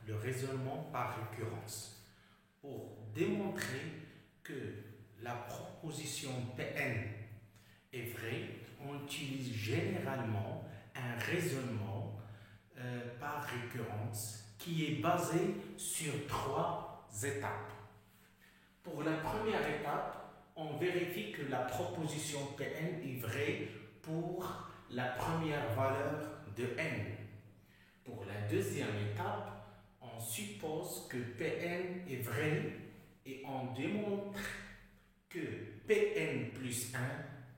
le raisonnement par récurrence. Pour démontrer que la proposition Pn est vraie, on utilise généralement un raisonnement par récurrence qui est basé sur 3 étapes. Pour la première étape, on vérifie que la proposition Pn est vraie pour la première valeur de n. Pour la deuxième étape, on suppose que Pn est vrai et on démontre que Pn plus 1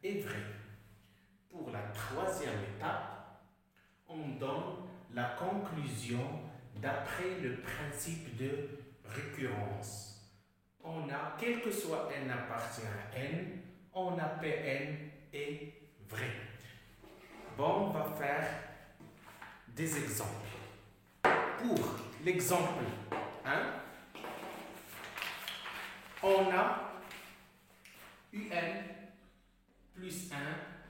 est vrai. Pour la troisième étape, on donne la conclusion d'après le principe de récurrence. On a, quel que soit n appartient à n, on a Pn est vrai. Bon, on va faire des exemples. Pour l'exemple 1, on a un plus 1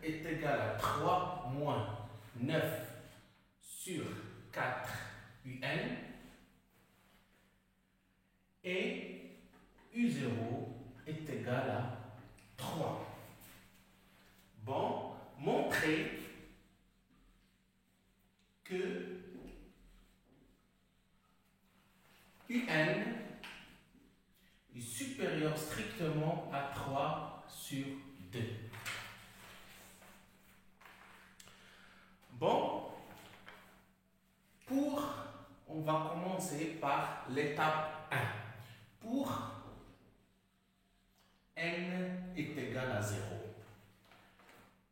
est égal à 3 moins 9 sur 4 un et u0 est égal à 3. Bon, montrer que un est supérieur strictement à 3 sur 2. Bon, on va commencer par l'étape 1. Pour n est égal à 0,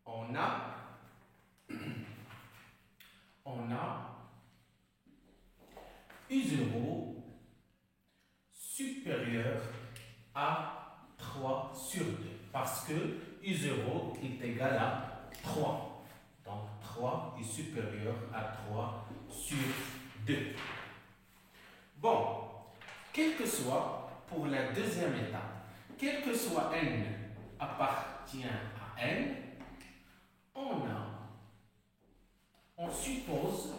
on a u0 supérieur à 3 sur 2, parce que u0 est égal à 3. Donc 3 est supérieur à 3 sur 2. Bon, quel que soit, pour la deuxième étape, quel que soit n appartient à n, on suppose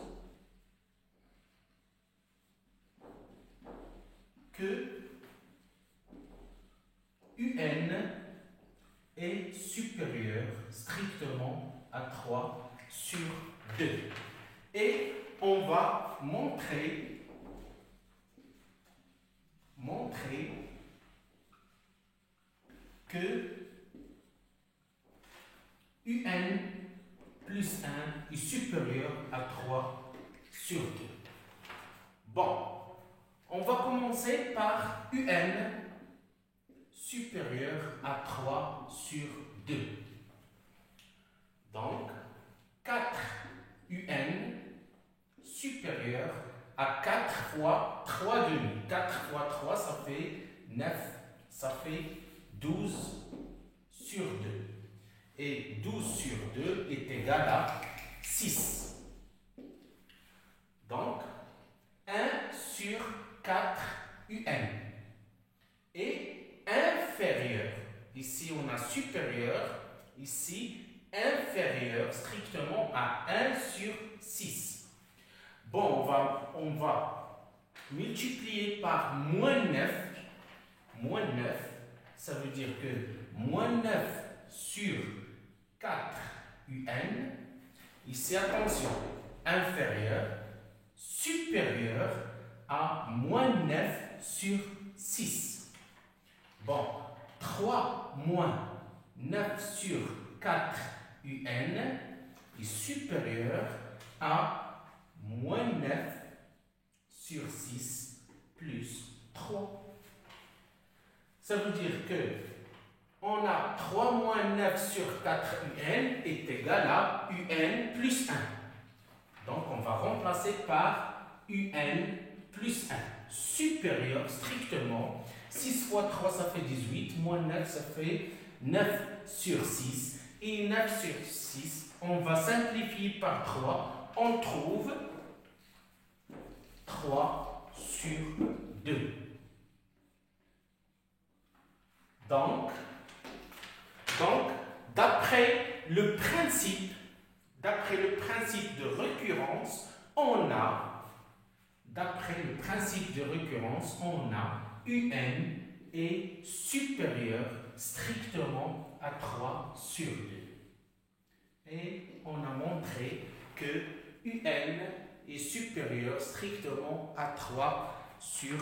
que un est supérieur strictement à 3 sur 2. Et on va montrer que un plus 1 est supérieur à 3 sur 2. Bon, on va commencer par un supérieur à 3 sur 2. Donc, 4 un supérieur à 4 fois 3 demi. 4 fois 3, ça fait 9, ça fait 12 sur 2. Et 12 sur 2 est égal à 6. Donc, 1 sur 4 un. Et inférieur, ici on a supérieur, ici inférieur strictement à 1 sur 6. Bon, on va multiplier par moins 9. Moins 9, ça veut dire que moins 9 sur 4 un, ici attention, inférieur, supérieur à moins 9 sur 6. Bon, 3 moins 9 sur 4 un est supérieur à moins 9 sur 6 plus 3. Ça veut dire que on a 3 moins 9 sur 4 un est égal à un plus 1. Donc on va remplacer par un plus 1. Supérieur strictement, 6 fois 3 ça fait 18, moins 9 ça fait 9 sur 6. Et 9 sur 6, on va simplifier par 3, on trouve 3 sur 2. Donc d'après le principe de récurrence, on a d'après le principe de récurrence, on a UN est supérieur strictement à 3 sur 2. Et on a montré que UN est supérieur strictement à 3 sur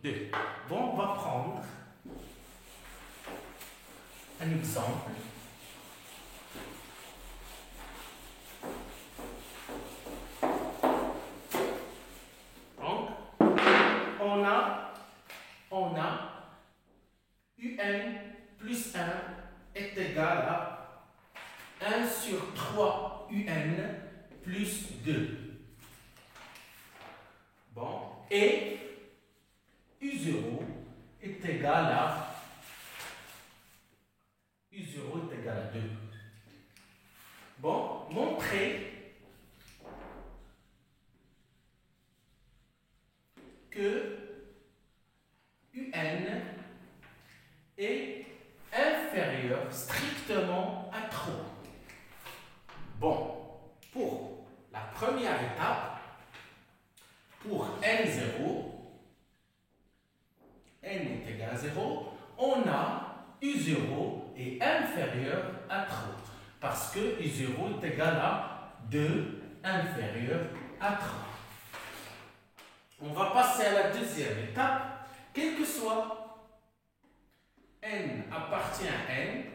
2. Bon, on va prendre un exemple. Donc, on a UN plus 1 est égal à 1 sur 3 UN plus 2. Bon, et U0 est égal à U0 est égal à 2. Bon, montrer que UN est inférieur strictement à 3. Bon, pour la première étape, pour N0, N est égal à 0, on a U0 est inférieur à 3. Parce que U0 est égal à 2 inférieur à 3. On va passer à la deuxième étape. Quel que soit N appartient à N,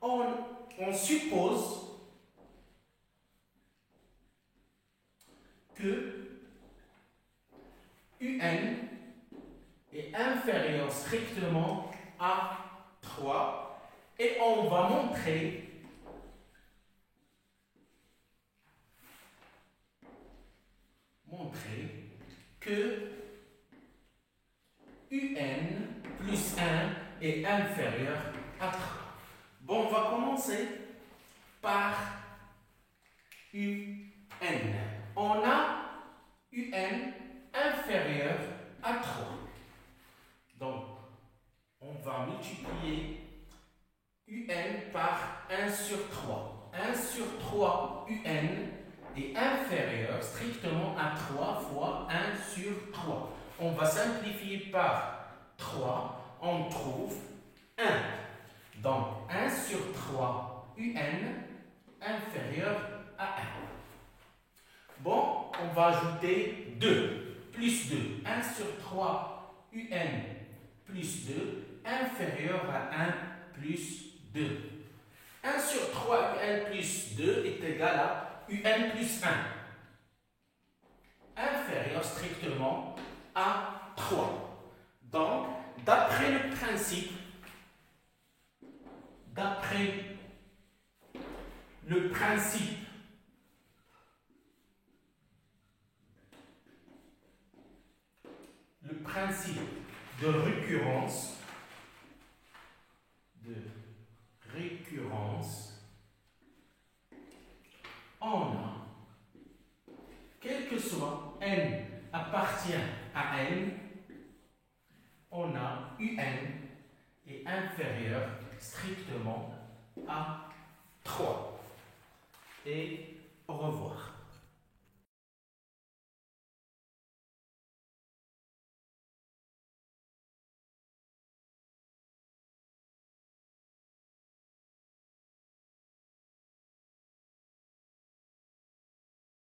on suppose que UN est inférieur strictement à 3 et on va montrer que UN plus 1 est inférieur à 3. Bon, on va commencer par UN. On a UN inférieur à 3. Donc, on va multiplier UN par 1 sur 3. 1 sur 3 UN est inférieur strictement à 3 fois 1 sur 3. On va simplifier par 3, on trouve 1. Donc 1 sur 3 UN inférieur à 1. Bon, on va ajouter 2, plus 2. 1 sur 3 UN plus 2 inférieur à 1 plus 2. 1 sur 3 UN plus 2 est égal à UN plus 1. Inférieur strictement à 3. Donc, d'après le principe de récurrence, on a, quel que soit N appartient à N, on a UN est inférieur strictement à 3. Et au revoir.